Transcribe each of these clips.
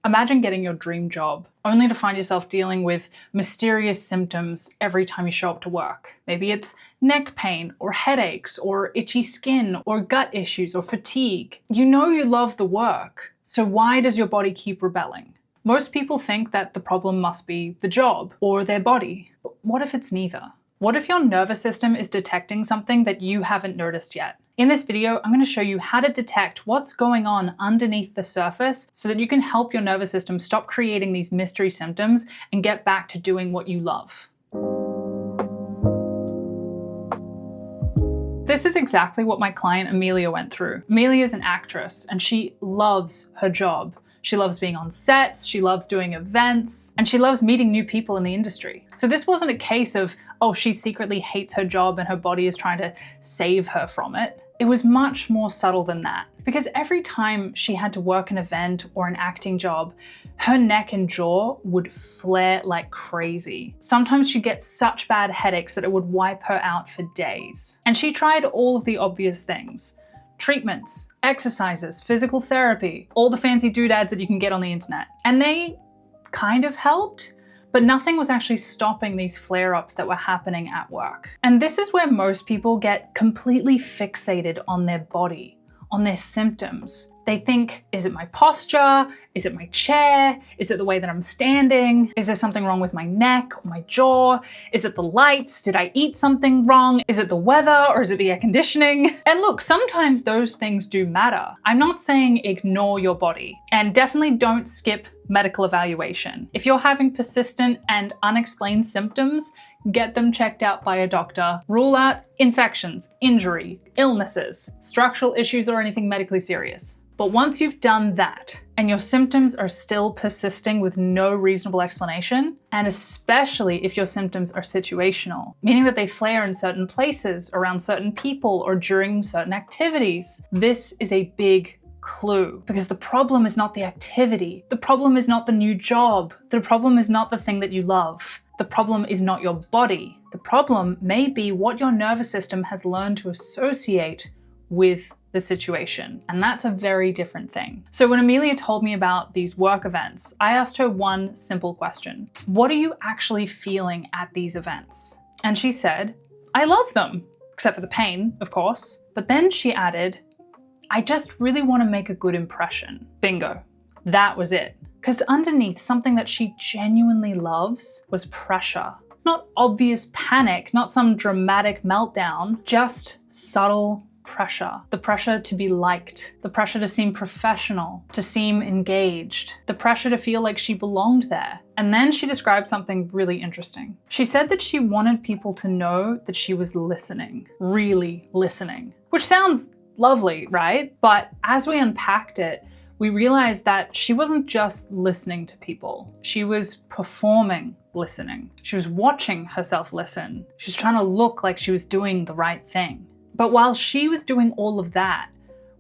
Imagine getting your dream job, only to find yourself dealing with mysterious symptoms every time you show up to work. Maybe it's neck pain, or headaches, or itchy skin, or gut issues, or fatigue. You know you love the work, so why does your body keep rebelling? Most people think that the problem must be the job or their body. But what if it's neither? What if your nervous system is detecting something that you haven't noticed yet? In this video, I'm going to show you how to detect what's going on underneath the surface so that you can help your nervous system stop creating these mystery symptoms and get back to doing what you love. This is exactly what my client Amelia went through. Amelia is an actress and she loves her job. She loves being on sets, she loves doing events, and she loves meeting new people in the industry. So this wasn't a case of, oh, she secretly hates her job and her body is trying to save her from it. It was much more subtle than that. Because every time she had to work an event or an acting job, her neck and jaw would flare like crazy. Sometimes she'd get such bad headaches that it would wipe her out for days. And she tried all of the obvious things. Treatments, exercises, physical therapy, all the fancy doodads that you can get on the internet. And they kind of helped, but nothing was actually stopping these flare-ups that were happening at work. And this is where most people get completely fixated on their body, on their symptoms. They think, is it my posture? Is it my chair? Is it the way that I'm standing? Is there something wrong with my neck or my jaw? Is it the lights? Did I eat something wrong? Is it the weather or is it the air conditioning? And look, sometimes those things do matter. I'm not saying ignore your body, and definitely don't skip medical evaluation. If you're having persistent and unexplained symptoms, get them checked out by a doctor. Rule out infections, injury, illnesses, structural issues, or anything medically serious. But once you've done that, and your symptoms are still persisting with no reasonable explanation, and especially if your symptoms are situational, meaning that they flare in certain places, around certain people, or during certain activities, this is a big clue. Because the problem is not the activity. The problem is not the new job. The problem is not the thing that you love. The problem is not your body. The problem may be what your nervous system has learned to associate with the situation. And that's a very different thing. So when Amelia told me about these work events, I asked her one simple question. What are you actually feeling at these events? And she said, I love them, except for the pain, of course. But then she added, I just really want to make a good impression. Bingo. That was it. Because underneath something that she genuinely loves was pressure. Not obvious panic, not some dramatic meltdown, just subtle pressure. The pressure to be liked, the pressure to seem professional, to seem engaged, the pressure to feel like she belonged there. And then she described something really interesting. She said that she wanted people to know that she was listening, really listening, which sounds lovely, right? But as we unpacked it, we realized that she wasn't just listening to people. She was performing listening. She was watching herself listen. She was trying to look like she was doing the right thing. But while she was doing all of that,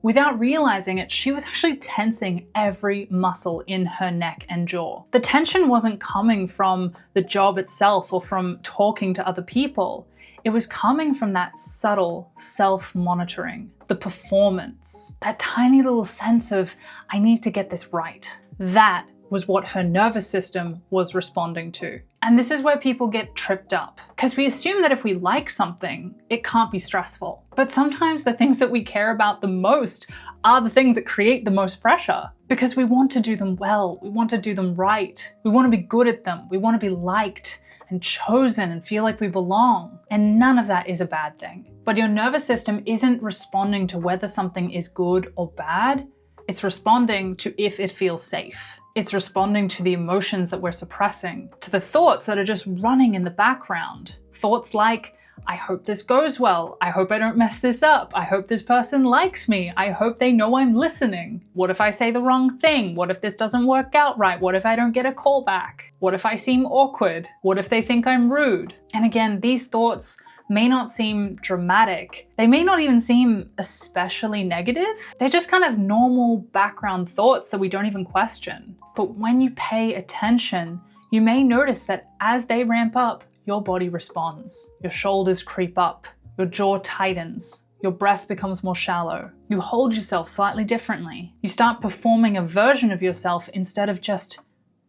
without realizing it, she was actually tensing every muscle in her neck and jaw. The tension wasn't coming from the job itself or from talking to other people. It was coming from that subtle self-monitoring, the performance, that tiny little sense of, I need to get this right. That was what her nervous system was responding to. And this is where people get tripped up, because we assume that if we like something, it can't be stressful. But sometimes the things that we care about the most are the things that create the most pressure, because we want to do them well, we want to do them right, we want to be good at them, we want to be liked and chosen and feel like we belong. And none of that is a bad thing. But your nervous system isn't responding to whether something is good or bad, it's responding to if it feels safe. It's responding to the emotions that we're suppressing, to the thoughts that are just running in the background. Thoughts like, I hope this goes well. I hope I don't mess this up. I hope this person likes me. I hope they know I'm listening. What if I say the wrong thing? What if this doesn't work out right? What if I don't get a call back? What if I seem awkward? What if they think I'm rude? And again, these thoughts may not seem dramatic. They may not even seem especially negative. They're just kind of normal background thoughts that we don't even question. But when you pay attention, you may notice that as they ramp up, your body responds. Your shoulders creep up, your jaw tightens, your breath becomes more shallow. You hold yourself slightly differently. You start performing a version of yourself instead of just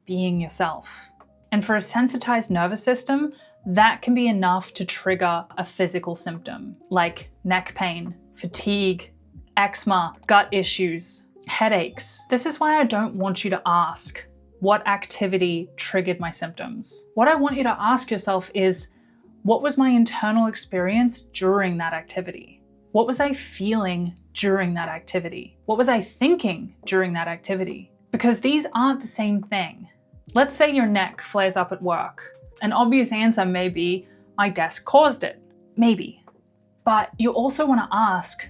being yourself. And for a sensitized nervous system, that can be enough to trigger a physical symptom like neck pain, fatigue, eczema, gut issues, headaches. This is why I don't want you to ask, what activity triggered my symptoms? What I want you to ask yourself is, what was my internal experience during that activity? What was I feeling during that activity? What was I thinking during that activity? Because these aren't the same thing. Let's say your neck flares up at work. An obvious answer may be, my desk caused it. Maybe. But you also want to ask,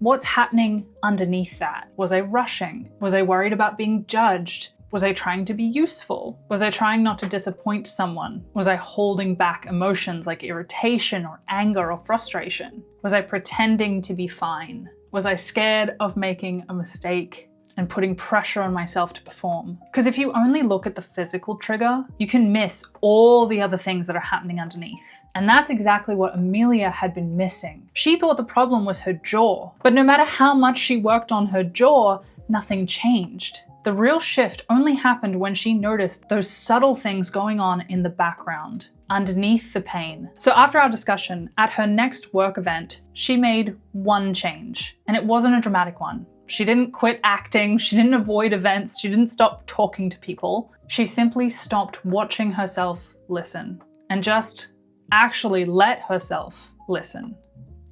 what's happening underneath that? Was I rushing? Was I worried about being judged? Was I trying to be useful? Was I trying not to disappoint someone? Was I holding back emotions like irritation or anger or frustration? Was I pretending to be fine? Was I scared of making a mistake and putting pressure on myself to perform? Because if you only look at the physical trigger, you can miss all the other things that are happening underneath. And that's exactly what Amelia had been missing. She thought the problem was her jaw, but no matter how much she worked on her jaw, nothing changed. The real shift only happened when she noticed those subtle things going on in the background, underneath the pain. So after our discussion, at her next work event, she made one change, and it wasn't a dramatic one. She didn't quit acting, she didn't avoid events, she didn't stop talking to people. She simply stopped watching herself listen, and just actually let herself listen.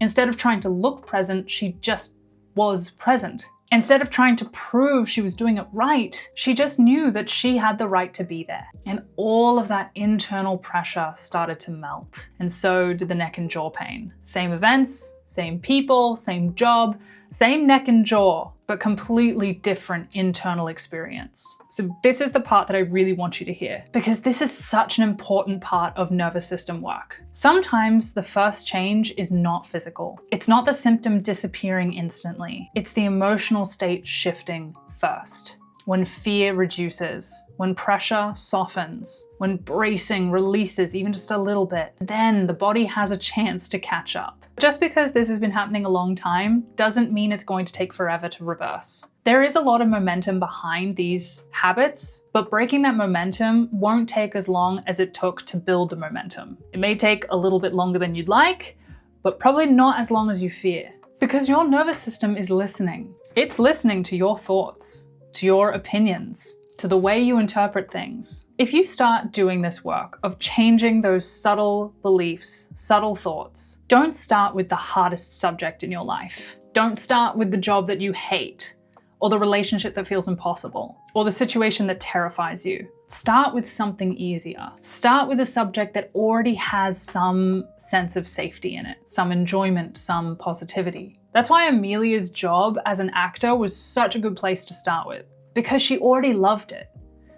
Instead of trying to look present, she just was present. Instead of trying to prove she was doing it right, she just knew that she had the right to be there. And all of that internal pressure started to melt. And so did the neck and jaw pain. Same events, same people, same job, same neck and jaw, but completely different internal experience. So this is the part that I really want you to hear, because this is such an important part of nervous system work. Sometimes the first change is not physical. It's not the symptom disappearing instantly. It's the emotional state shifting first. When fear reduces, when pressure softens, when bracing releases even just a little bit, then the body has a chance to catch up. Just because this has been happening a long time doesn't mean it's going to take forever to reverse. There is a lot of momentum behind these habits, but breaking that momentum won't take as long as it took to build the momentum. It may take a little bit longer than you'd like, but probably not as long as you fear. Because your nervous system is listening. It's listening to your thoughts, to your opinions, to the way you interpret things. If you start doing this work of changing those subtle beliefs, subtle thoughts, don't start with the hardest subject in your life. Don't start with the job that you hate, or the relationship that feels impossible, or the situation that terrifies you. Start with something easier. Start with a subject that already has some sense of safety in it, some enjoyment, some positivity. That's why Amelia's job as an actor was such a good place to start with, because she already loved it.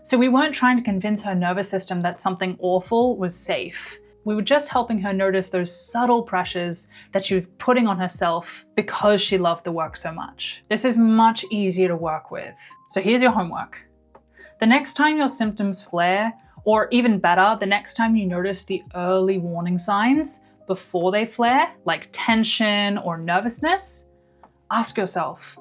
So we weren't trying to convince her nervous system that something awful was safe. We were just helping her notice those subtle pressures that she was putting on herself because she loved the work so much. This is much easier to work with. So here's your homework. The next time your symptoms flare, or even better, the next time you notice the early warning signs before they flare, like tension or nervousness, ask yourself,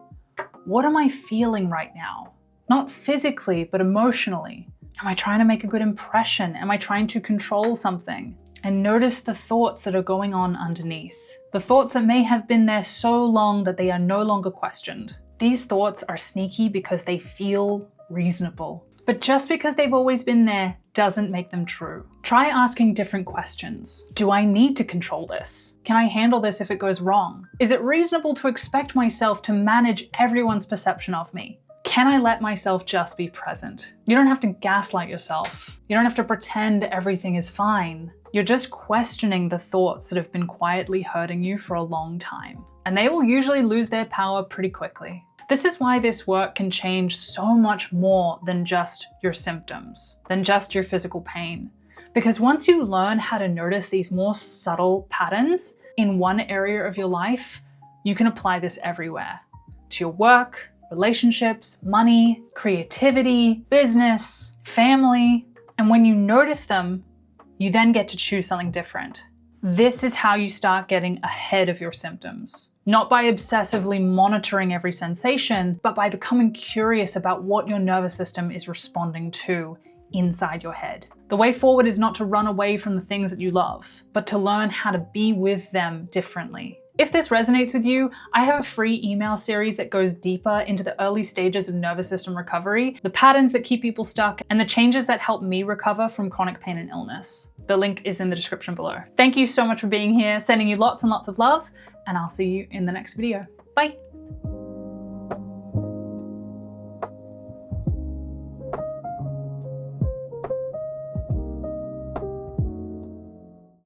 what am I feeling right now? Not physically, but emotionally. Am I trying to make a good impression? Am I trying to control something? And notice the thoughts that are going on underneath. The thoughts that may have been there so long that they are no longer questioned. These thoughts are sneaky because they feel reasonable. But just because they've always been there doesn't make them true. Try asking different questions. Do I need to control this? Can I handle this if it goes wrong? Is it reasonable to expect myself to manage everyone's perception of me? Can I let myself just be present? You don't have to gaslight yourself. You don't have to pretend everything is fine. You're just questioning the thoughts that have been quietly hurting you for a long time. And they will usually lose their power pretty quickly. This is why this work can change so much more than just your symptoms, than just your physical pain. Because once you learn how to notice these more subtle patterns in one area of your life, you can apply this everywhere. To your work, relationships, money, creativity, business, family. And when you notice them, you then get to choose something different. This is how you start getting ahead of your symptoms. Not by obsessively monitoring every sensation, but by becoming curious about what your nervous system is responding to inside your head. The way forward is not to run away from the things that you love, but to learn how to be with them differently. If this resonates with you, I have a free email series that goes deeper into the early stages of nervous system recovery, the patterns that keep people stuck, and the changes that help me recover from chronic pain and illness. The link is in the description below. Thank you so much for being here, sending you lots and lots of love, and I'll see you in the next video. Bye.